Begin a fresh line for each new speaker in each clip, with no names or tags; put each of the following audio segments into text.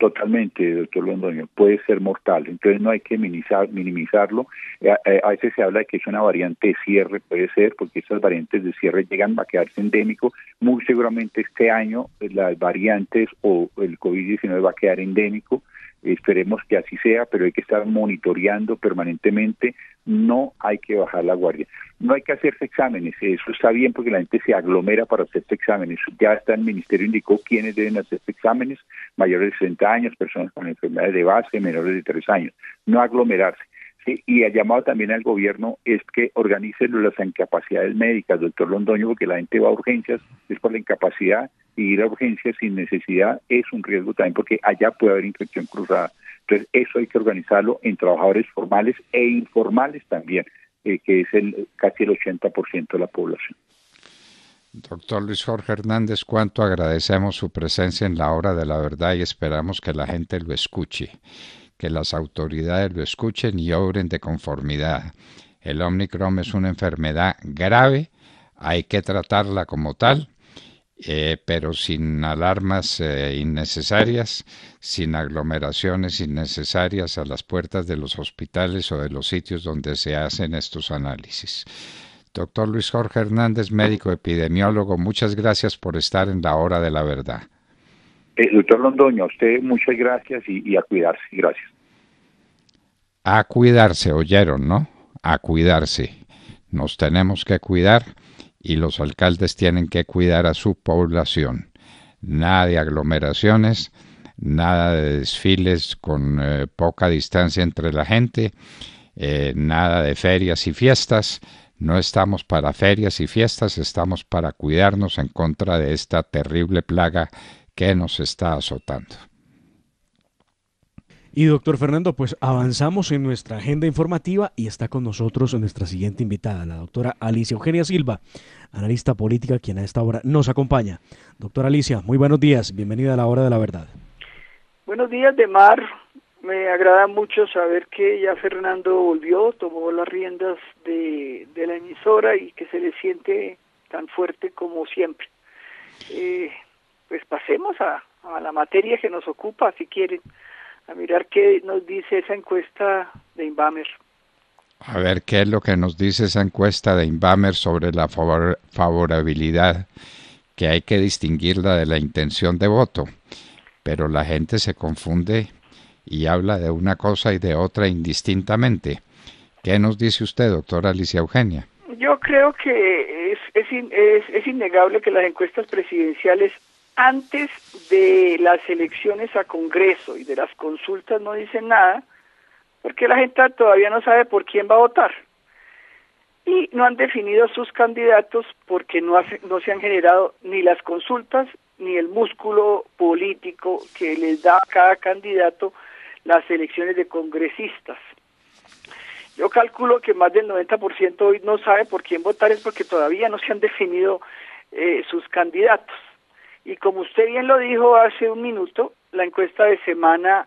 Totalmente, doctor Londoño, puede ser mortal, entonces no hay que minimizarlo. A veces se habla de que es una variante de cierre, puede ser, porque estas variantes de cierre llegan a quedarse endémico. Muy seguramente este año las variantes o el COVID-19 va a quedar endémico. Esperemos que así sea, pero hay que estar monitoreando permanentemente, no hay que bajar la guardia. No hay que hacerse exámenes, eso está bien porque la gente se aglomera para hacerse exámenes. Ya está, el ministerio indicó quiénes deben hacerse exámenes: mayores de 60 años, personas con enfermedades de base, menores de 3 años. No aglomerarse. Sí, y el llamado también al gobierno es que organicen las incapacidades médicas, doctor Londoño, porque la gente va a urgencias, es por la incapacidad, y ir a urgencias sin necesidad es un riesgo también, porque allá puede haber infección cruzada. Entonces, eso hay que organizarlo en trabajadores formales e informales también, que es casi el 80% de la población.
Doctor Luis Jorge Hernández, cuánto agradecemos su presencia en la hora de la verdad y esperamos que la gente lo escuche, que las autoridades lo escuchen y obren de conformidad. El Omicron es una enfermedad grave, hay que tratarla como tal, pero sin alarmas innecesarias, sin aglomeraciones innecesarias a las puertas de los hospitales o de los sitios donde se hacen estos análisis. Doctor Luis Jorge Hernández, médico epidemiólogo, muchas gracias por estar en la hora de la verdad.
Doctor Londoño, a usted muchas gracias y a cuidarse. Gracias.
A cuidarse, oyeron, ¿no? A cuidarse. Nos tenemos que cuidar y los alcaldes tienen que cuidar a su población. Nada de aglomeraciones, nada de desfiles con poca distancia entre la gente, nada de ferias y fiestas. No estamos para ferias y fiestas, estamos para cuidarnos en contra de esta terrible plaga que nos está azotando.
Y doctor Fernando, pues avanzamos en nuestra agenda informativa y está con nosotros nuestra siguiente invitada, la doctora Alicia Eugenia Silva, analista política, quien a esta hora nos acompaña. Doctora Alicia, muy buenos días, bienvenida a la hora de la verdad.
Buenos días, Demar. Me agrada mucho saber que ya Fernando volvió, tomó las riendas de la emisora y que se le siente tan fuerte como siempre. Pues pasemos a la materia que nos ocupa, si quieren, a mirar qué nos dice esa encuesta de Inbamer.
A ver qué es lo que nos dice esa encuesta de Inbamer sobre la favorabilidad, que hay que distinguirla de la intención de voto, pero la gente se confunde y habla de una cosa y de otra indistintamente. ¿Qué nos dice usted, doctora Alicia Eugenia?
Yo creo que es innegable que las encuestas presidenciales antes de las elecciones a Congreso y de las consultas no dicen nada, porque la gente todavía no sabe por quién va a votar. Y no han definido sus candidatos porque no se han generado ni las consultas ni el músculo político que les da a cada candidato las elecciones de congresistas. Yo calculo que más del 90% hoy no sabe por quién votar, es porque todavía no se han definido sus candidatos. Y como usted bien lo dijo hace un minuto, la encuesta de semana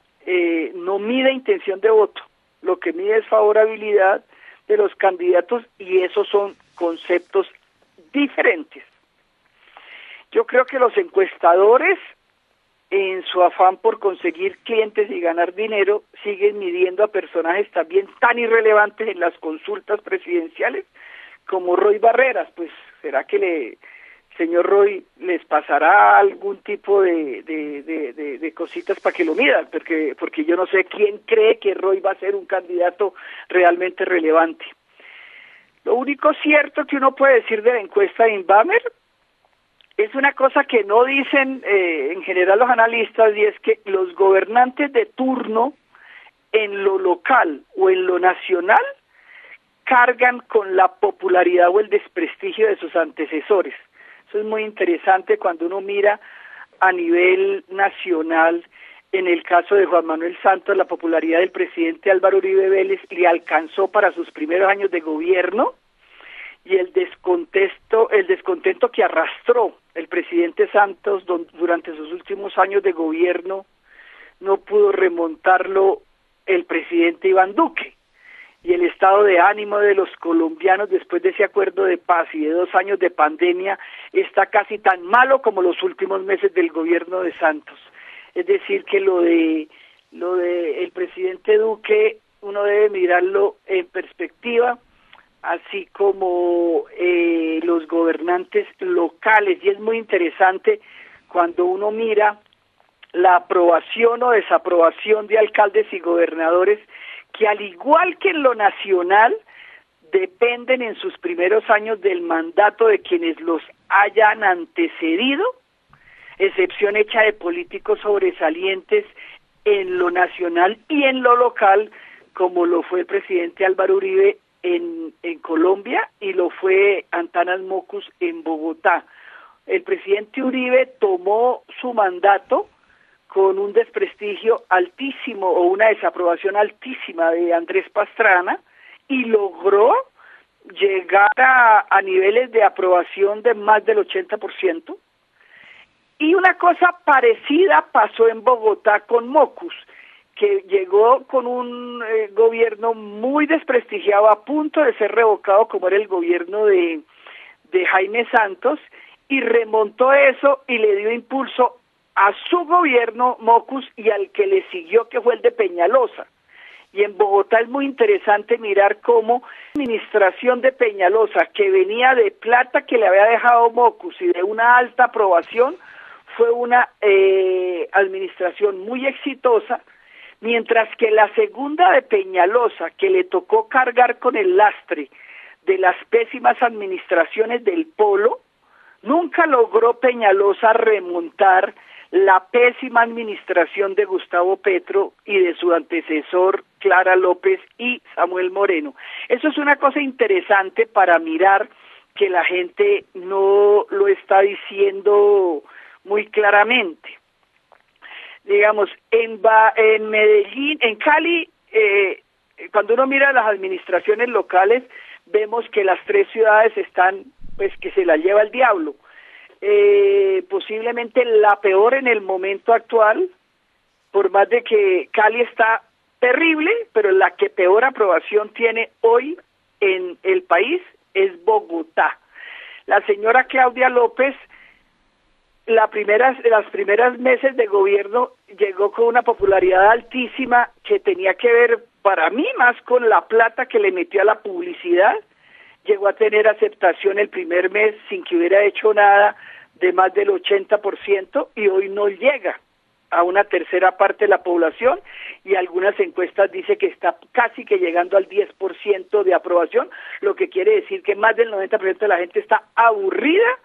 no mide intención de voto, lo que mide es favorabilidad de los candidatos y esos son conceptos diferentes. Yo creo que los encuestadores, en su afán por conseguir clientes y ganar dinero, siguen midiendo a personajes también tan irrelevantes en las consultas presidenciales como Roy Barreras. Pues, ¿será que señor Roy les pasará algún tipo de cositas para que lo midan? Porque yo no sé quién cree que Roy va a ser un candidato realmente relevante. Lo único cierto que uno puede decir de la encuesta de Inbamer es una cosa que no dicen en general los analistas, y es que los gobernantes de turno en lo local o en lo nacional cargan con la popularidad o el desprestigio de sus antecesores. Eso es muy interesante cuando uno mira a nivel nacional. En el caso de Juan Manuel Santos, la popularidad del presidente Álvaro Uribe Vélez le alcanzó para sus primeros años de gobierno, y el descontento que arrastró el presidente Santos durante sus últimos años de gobierno no pudo remontarlo el presidente Iván Duque. Y el estado de ánimo de los colombianos después de ese acuerdo de paz y de 2 años de pandemia está casi tan malo como los últimos meses del gobierno de Santos. Es decir, que lo de el presidente Duque uno debe mirarlo en perspectiva, así como los gobernantes locales, y es muy interesante cuando uno mira la aprobación o desaprobación de alcaldes y gobernadores, que al igual que en lo nacional, dependen en sus primeros años del mandato de quienes los hayan antecedido, excepción hecha de políticos sobresalientes en lo nacional y en lo local, como lo fue el presidente Álvaro Uribe en Colombia y lo fue Antanas Mockus en Bogotá. El presidente Uribe tomó su mandato con un desprestigio altísimo o una desaprobación altísima de Andrés Pastrana y logró llegar a niveles de aprobación de más del 80%. Y una cosa parecida pasó en Bogotá con Mockus, que llegó con un gobierno muy desprestigiado, a punto de ser revocado, como era el gobierno de Jaime Santos, y remontó eso y le dio impulso a su gobierno, Mockus, y al que le siguió, que fue el de Peñalosa. Y en Bogotá es muy interesante mirar cómo la administración de Peñalosa, que venía de plata que le había dejado Mockus y de una alta aprobación, fue una administración muy exitosa, mientras que la segunda de Peñalosa, que le tocó cargar con el lastre de las pésimas administraciones del Polo, nunca logró Peñalosa remontar la pésima administración de Gustavo Petro y de su antecesor Clara López y Samuel Moreno. Eso es una cosa interesante para mirar, que la gente no lo está diciendo muy claramente. Digamos, en Medellín, en Cali, cuando uno mira las administraciones locales, vemos que las tres ciudades están, pues, que se las lleva el diablo. Posiblemente la peor en el momento actual, por más de que Cali está terrible, pero la que peor aprobación tiene hoy en el país es Bogotá. La señora Claudia López, las primeras meses de gobierno llegó con una popularidad altísima que tenía que ver, para mí, más con la plata que le metió a la publicidad. Llegó a tener aceptación el primer mes sin que hubiera hecho nada de más del 80%, y hoy no llega a una tercera parte de la población, y algunas encuestas dicen que está casi que llegando al 10% de aprobación, lo que quiere decir que más del 90% de la gente está aburrida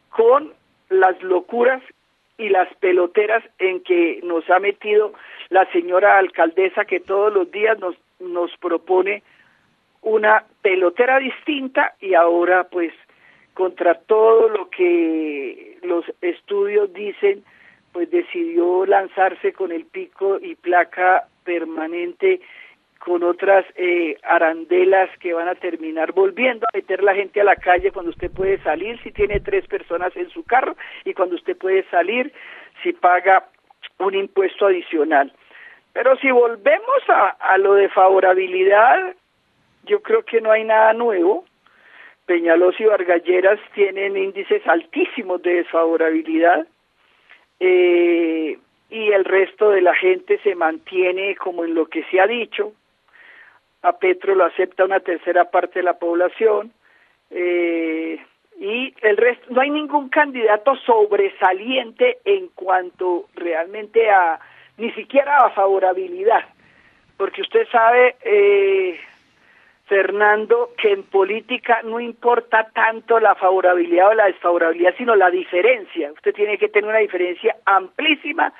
con las locuras y las peloteras en que nos ha metido la señora alcaldesa, que todos los días nos propone una pelotera distinta, y ahora, pues, contra todo lo que los estudios dicen, pues decidió lanzarse con el pico y placa permanente, con otras arandelas que van a terminar volviendo a meter la gente a la calle cuando usted puede salir si tiene 3 personas en su carro, y cuando usted puede salir si paga un impuesto adicional. Pero si volvemos a lo de favorabilidad, yo creo que no hay nada nuevo. Peñalosa y Vargas Lleras tienen índices altísimos de desfavorabilidad, y el resto de la gente se mantiene como en lo que se ha dicho. A Petro lo acepta una tercera parte de la población, y el resto, no hay ningún candidato sobresaliente en cuanto realmente ni siquiera a favorabilidad, porque usted sabe, Fernando, que en política no importa tanto la favorabilidad o la desfavorabilidad, sino la diferencia. Usted tiene que tener una diferencia amplísima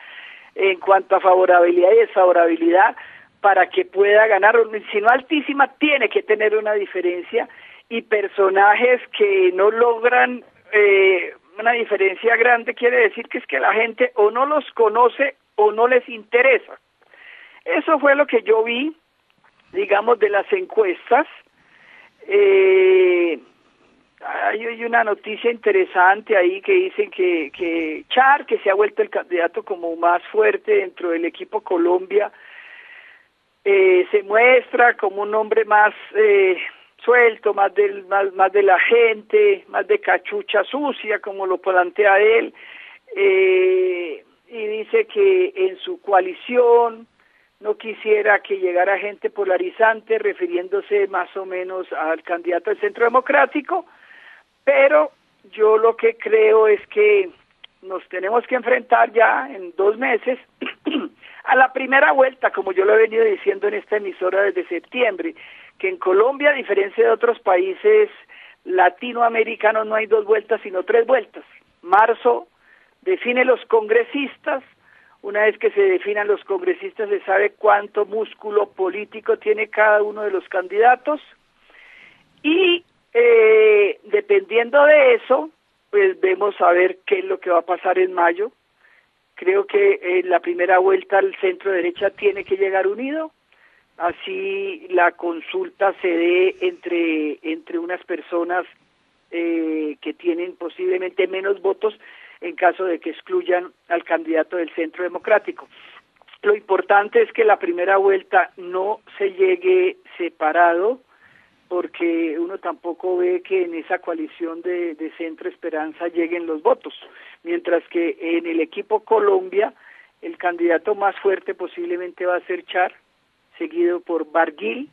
en cuanto a favorabilidad y desfavorabilidad para que pueda ganar, si no altísima, tiene que tener una diferencia, y personajes que no logran una diferencia grande quiere decir que es que la gente o no los conoce o no les interesa. Eso fue lo que yo vi, digamos, de las encuestas. Hay una noticia interesante ahí que dicen que Char, que se ha vuelto el candidato como más fuerte dentro del equipo Colombia, se muestra como un hombre más suelto, más de la gente, más de cachucha sucia, como lo plantea él, y dice que en su coalición no quisiera que llegara gente polarizante, refiriéndose más o menos al candidato del Centro Democrático, pero yo lo que creo es que nos tenemos que enfrentar ya en 2 meses a la primera vuelta, como yo lo he venido diciendo en esta emisora desde septiembre, que en Colombia, a diferencia de otros países latinoamericanos, no hay 2 vueltas, sino 3 vueltas. Marzo define los congresistas. Una vez que se definan los congresistas, se sabe cuánto músculo político tiene cada uno de los candidatos y dependiendo de eso, pues vemos a ver qué es lo que va a pasar en mayo. Creo que en la primera vuelta el centro derecha tiene que llegar unido, así la consulta se dé entre unas personas que tienen posiblemente menos votos en caso de que excluyan al candidato del Centro Democrático. Lo importante es que la primera vuelta no se llegue separado, porque uno tampoco ve que en esa coalición de Centro Esperanza lleguen los votos, mientras que en el equipo Colombia el candidato más fuerte posiblemente va a ser Char, seguido por Barguil,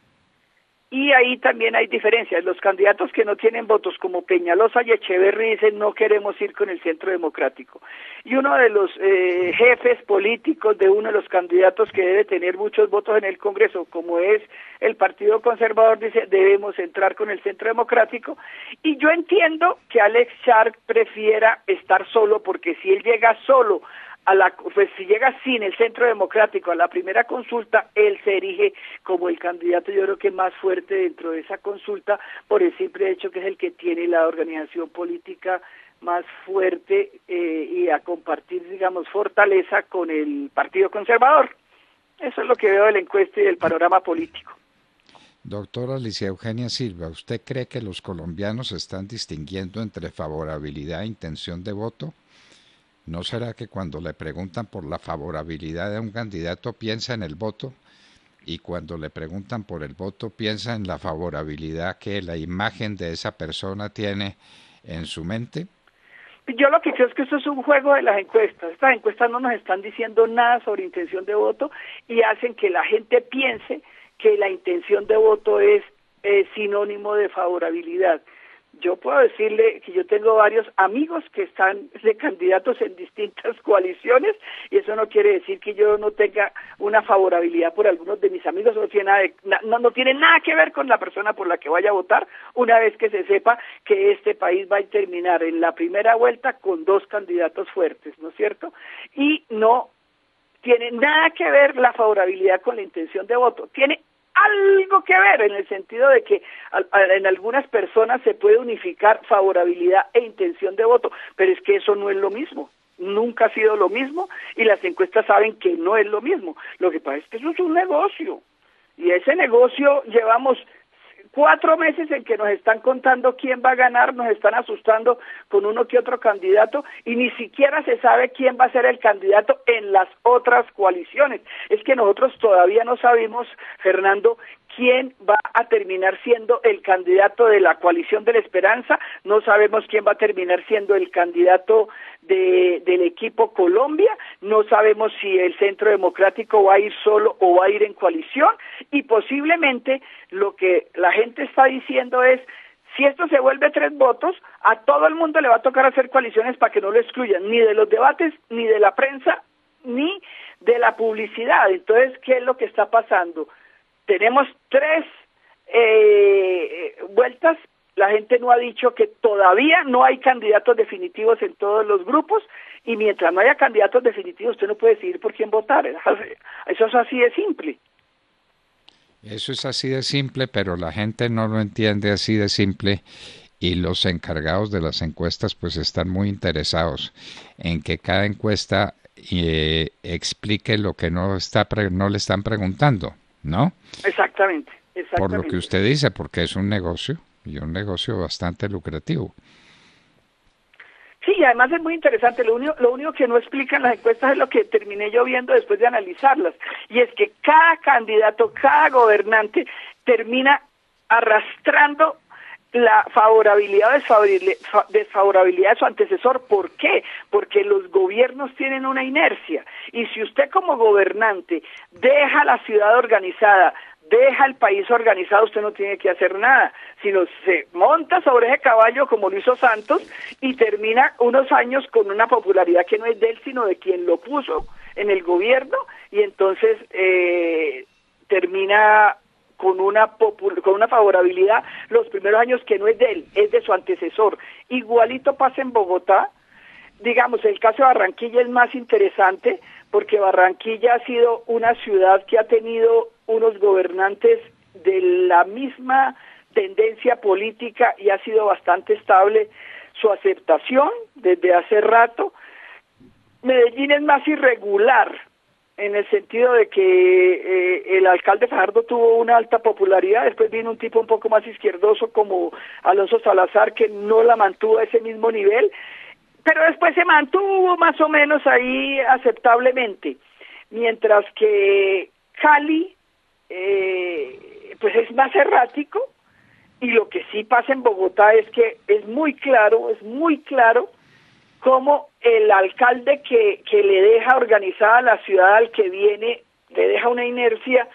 y ahí también hay diferencias. Los candidatos que no tienen votos, como Peñalosa y Echeverry, dicen no queremos ir con el Centro Democrático. Y uno de los jefes políticos de uno de los candidatos que debe tener muchos votos en el Congreso, como es el Partido Conservador, dice debemos entrar con el Centro Democrático. Y yo entiendo que Alex Char prefiera estar solo, porque si él llega solo pues si llega sin el Centro Democrático a la primera consulta, él se erige como el candidato, yo creo que más fuerte dentro de esa consulta, por el simple hecho que es el que tiene la organización política más fuerte y a compartir, digamos, fortaleza con el Partido Conservador. Eso es lo que veo de la encuesta y del panorama político.
Doctora Alicia Eugenia Silva, ¿usted cree que los colombianos están distinguiendo entre favorabilidad e intención de voto? ¿No será que cuando le preguntan por la favorabilidad de un candidato piensa en el voto y cuando le preguntan por el voto piensa en la favorabilidad que la imagen de esa persona tiene en su mente?
Yo lo que creo es que esto es un juego de las encuestas. Estas encuestas no nos están diciendo nada sobre intención de voto y hacen que la gente piense que la intención de voto es sinónimo de favorabilidad. Yo puedo decirle que yo tengo varios amigos que están de candidatos en distintas coaliciones y eso no quiere decir que yo no tenga una favorabilidad por algunos de mis amigos, no tiene nada que ver con la persona por la que vaya a votar, una vez que se sepa que este país va a terminar en la primera vuelta con 2 candidatos fuertes, ¿no es cierto? Y no tiene nada que ver la favorabilidad con la intención de voto, tiene algo que ver en el sentido de que en algunas personas se puede unificar favorabilidad e intención de voto, pero es que eso no es lo mismo, nunca ha sido lo mismo y las encuestas saben que no es lo mismo. Lo que pasa es que eso es un negocio y ese negocio llevamos 4 meses en que nos están contando quién va a ganar, nos están asustando con uno que otro candidato y ni siquiera se sabe quién va a ser el candidato en las otras coaliciones. Es que nosotros todavía no sabemos, Fernando, quién va a terminar siendo el candidato de la coalición de la esperanza, no sabemos quién va a terminar siendo el candidato del equipo Colombia, no sabemos si el Centro Democrático va a ir solo o va a ir en coalición y posiblemente lo que la gente está diciendo es si esto se vuelve 3 votos, a todo el mundo le va a tocar hacer coaliciones para que no lo excluyan, ni de los debates, ni de la prensa, ni de la publicidad. Entonces, ¿qué es lo que está pasando? Tenemos 3 vueltas, la gente no ha dicho que todavía no hay candidatos definitivos en todos los grupos y mientras no haya candidatos definitivos usted no puede decidir por quién votar, eso es así de simple.
Eso es así de simple, pero la gente no lo entiende así de simple y los encargados de las encuestas pues están muy interesados en que cada encuesta explique lo que no le están preguntando, ¿no?
Exactamente.
Por lo que usted dice, porque es un negocio y un negocio bastante lucrativo.
Sí, y además es muy interesante, lo único que no explican las encuestas es lo que terminé yo viendo después de analizarlas, y es que cada candidato, cada gobernante termina arrastrando la favorabilidad o desfavorabilidad de su antecesor. ¿Por qué? Porque los gobiernos tienen una inercia, y si usted como gobernante deja la ciudad organizada, deja el país organizado, usted no tiene que hacer nada, sino se monta sobre ese caballo como lo hizo Santos y termina unos años con una popularidad que no es de él, sino de quien lo puso en el gobierno, y entonces termina con una favorabilidad los primeros años que no es de él, es de su antecesor. Igualito pasa en Bogotá. Digamos, el caso de Barranquilla es más interesante porque Barranquilla ha sido una ciudad que ha tenido unos gobernantes de la misma tendencia política y ha sido bastante estable su aceptación desde hace rato. Medellín es más irregular, en el sentido de que el alcalde Fajardo tuvo una alta popularidad, después vino un tipo un poco más izquierdoso como Alonso Salazar, que no la mantuvo a ese mismo nivel, pero después se mantuvo más o menos ahí aceptablemente, mientras que Cali pues es más errático, y lo que sí pasa en Bogotá es que es muy claro cómo el alcalde que le deja organizada la ciudad al que viene, le deja una inercia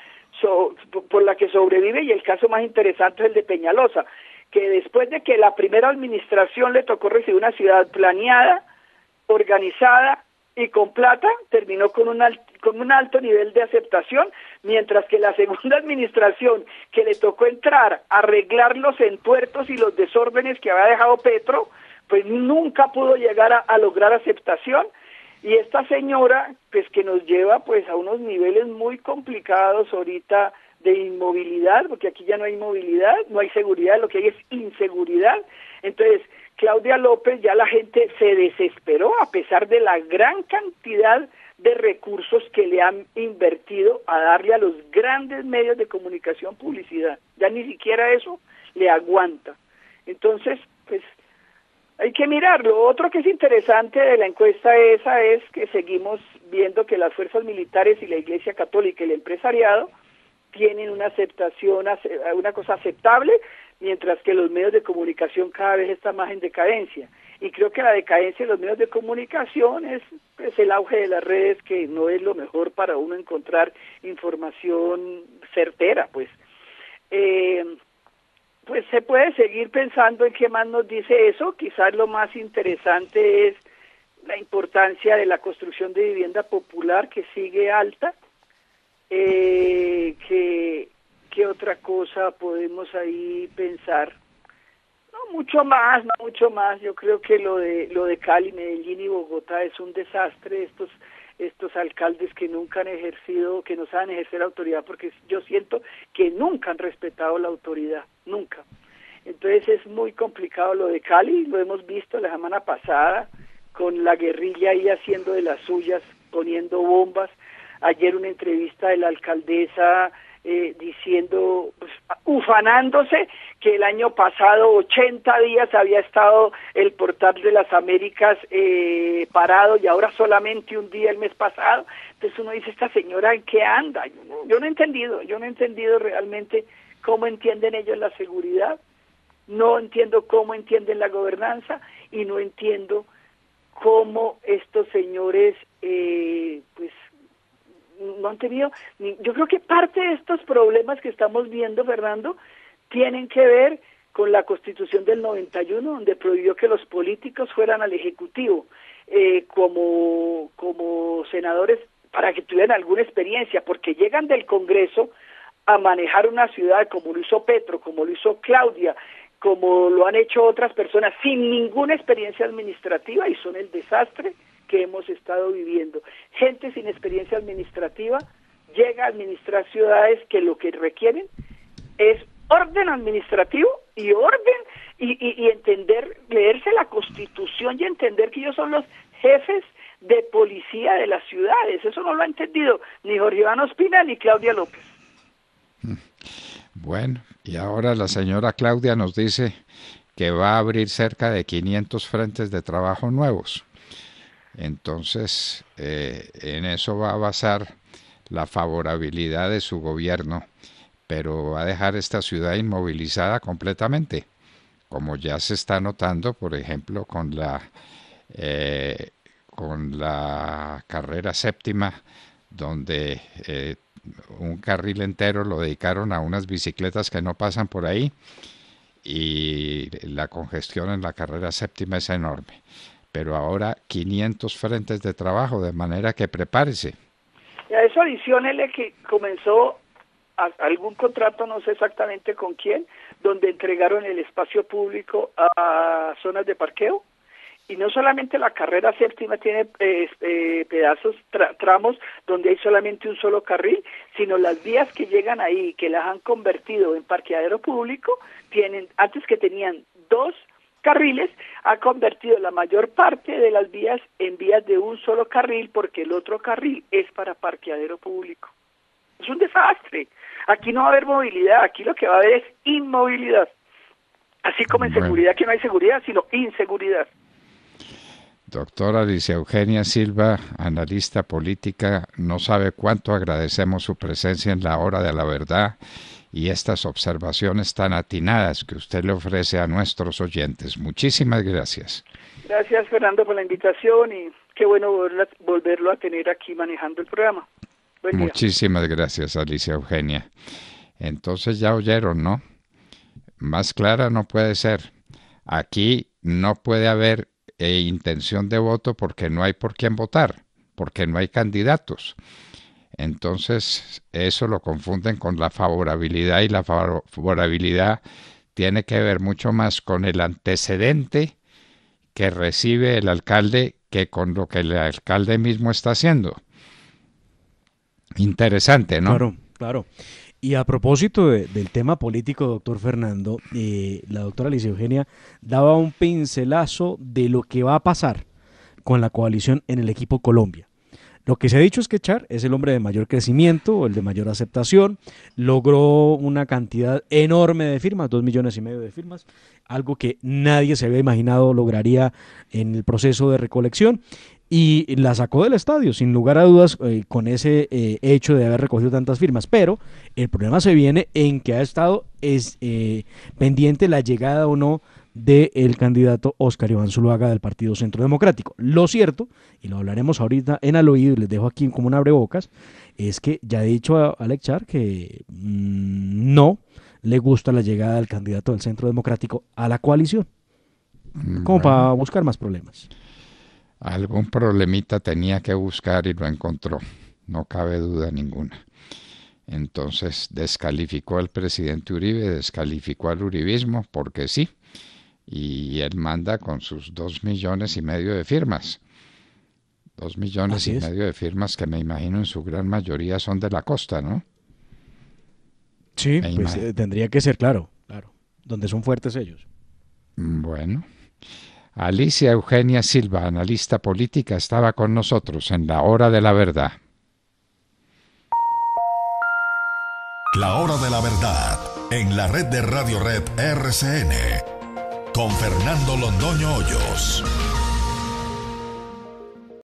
por la que sobrevive, y el caso más interesante es el de Peñalosa, que después de que la primera administración le tocó recibir una ciudad planeada, organizada y con plata, terminó con un alto nivel de aceptación, mientras que la segunda administración, que le tocó entrar a arreglar los entuertos y los desórdenes que había dejado Petro, pues nunca pudo llegar a lograr aceptación. Y esta señora, pues que nos lleva pues a unos niveles muy complicados ahorita de inmovilidad, porque aquí ya no hay movilidad, no hay seguridad, lo que hay es inseguridad. Entonces, Claudia López, ya la gente se desesperó a pesar de la gran cantidad de recursos que le han invertido a darle a los grandes medios de comunicación publicidad. Ya ni siquiera eso le aguanta. Entonces, pues hay que mirarlo. Otro que es interesante de la encuesta esa es que seguimos viendo que las fuerzas militares y la Iglesia Católica y el empresariado tienen una aceptación, una cosa aceptable, mientras que los medios de comunicación cada vez están más en decadencia. Y creo que la decadencia de los medios de comunicación es pues, el auge de las redes, que no es lo mejor para uno encontrar información certera, pues. Pues se puede seguir pensando en qué más nos dice eso. Quizás lo más interesante es la importancia de la construcción de vivienda popular, que sigue alta. ¿Qué otra cosa podemos ahí pensar? No mucho más. Yo creo que lo de Cali, Medellín y Bogotá es un desastre. Estos alcaldes que nunca han ejercido, que no saben ejercer autoridad, porque yo siento que nunca han respetado la autoridad, nunca. Entonces es muy complicado lo de Cali, lo hemos visto la semana pasada, con la guerrilla ahí haciendo de las suyas, poniendo bombas. Ayer una entrevista de la alcaldesa diciendo, pues, ufanándose que el año pasado 80 días había estado el Portal de las Américas parado, y ahora solamente un día el mes pasado. Entonces uno dice, esta señora ¿en qué anda? Yo no he entendido realmente cómo entienden ellos la seguridad, no entiendo cómo entienden la gobernanza, y no entiendo cómo estos señores pues no han tenido, yo creo que parte de estos problemas que estamos viendo, Fernando, tienen que ver con la Constitución del 91, donde prohibió que los políticos fueran al Ejecutivo como senadores, para que tuvieran alguna experiencia, porque llegan del Congreso a manejar una ciudad como lo hizo Petro, como lo hizo Claudia, como lo han hecho otras personas, sin ninguna experiencia administrativa, y son el desastre que hemos estado viviendo. Gente sin experiencia administrativa llega a administrar ciudades que lo que requieren es orden administrativo y orden y entender, leerse la Constitución y entender que ellos son los jefes de policía de las ciudades. Eso no lo ha entendido ni Jorge Iván Ospina ni Claudia López.
Bueno, y ahora la señora Claudia nos dice que va a abrir cerca de 500 frentes de trabajo nuevos. Entonces, en eso va a basar la favorabilidad de su gobierno, pero va a dejar esta ciudad inmovilizada completamente. como ya se está notando, por ejemplo, con la carrera séptima, donde un carril entero lo dedicaron a unas bicicletas que no pasan por ahí, y la congestión en la carrera séptima es enorme. Pero ahora 500 frentes de trabajo, de manera que prepárese.
Y a eso adiciónele que comenzó algún contrato, no sé exactamente con quién, donde entregaron el espacio público a zonas de parqueo. Y no solamente la carrera séptima tiene pedazos, tramos donde hay solamente un solo carril, sino las vías que llegan ahí, que las han convertido en parqueadero público, antes que tenían 2 carriles, ha convertido la mayor parte de las vías en vías de un solo carril, porque el otro carril es para parqueadero público. Es un desastre. Aquí no va a haber movilidad, aquí lo que va a haber es inmovilidad. Así como en seguridad, que no hay seguridad, sino inseguridad.
Doctora Alicia Eugenia Silva, analista política, no sabe cuánto agradecemos su presencia en la hora de la verdad y estas observaciones tan atinadas que usted le ofrece a nuestros oyentes. Muchísimas gracias.
Gracias, Fernando, por la invitación y qué bueno volverlo a tener aquí manejando el programa. Buen día.
Muchísimas gracias, Alicia Eugenia. Entonces ya oyeron, ¿no? Más clara no puede ser. Aquí no puede haber intención de voto porque no hay por quién votar, porque no hay candidatos. Entonces eso lo confunden con la favorabilidad, y la favorabilidad tiene que ver mucho más con el antecedente que recibe el alcalde que con lo que el alcalde mismo está haciendo. Interesante, ¿no?
Claro, claro. Y a propósito del tema político, doctor Fernando, la doctora Alicia Eugenia daba un pincelazo de lo que va a pasar con la coalición en el equipo Colombia. Lo que se ha dicho es que Char es el hombre de mayor crecimiento, o el de mayor aceptación, logró una cantidad enorme de firmas, 2,5 millones de firmas, algo que nadie se había imaginado lograría en el proceso de recolección, y la sacó del estadio, sin lugar a dudas, con ese hecho de haber recogido tantas firmas. Pero el problema se viene en que ha estado pendiente la llegada o no del candidato Óscar Iván Zuluaga del Partido Centro Democrático. Lo cierto, y lo hablaremos ahorita en al oído y les dejo aquí como un abrebocas, es que ya ha dicho Alex Char que no le gusta la llegada del candidato del Centro Democrático a la coalición, como para buscar más problemas.
Algún problemita tenía que buscar y lo encontró, no cabe duda ninguna. Entonces descalificó al presidente Uribe, descalificó al uribismo, porque sí, y él manda con sus 2,5 millones de firmas. 2,5 millones de firmas que me imagino en su gran mayoría son de la costa, ¿no?
Sí, pues tendría que ser, claro, donde son fuertes ellos.
Bueno. Alicia Eugenia Silva, analista política, estaba con nosotros en la Hora de la Verdad.
La Hora de la Verdad, en la red de Radio Red RCN, con Fernando Londoño Hoyos.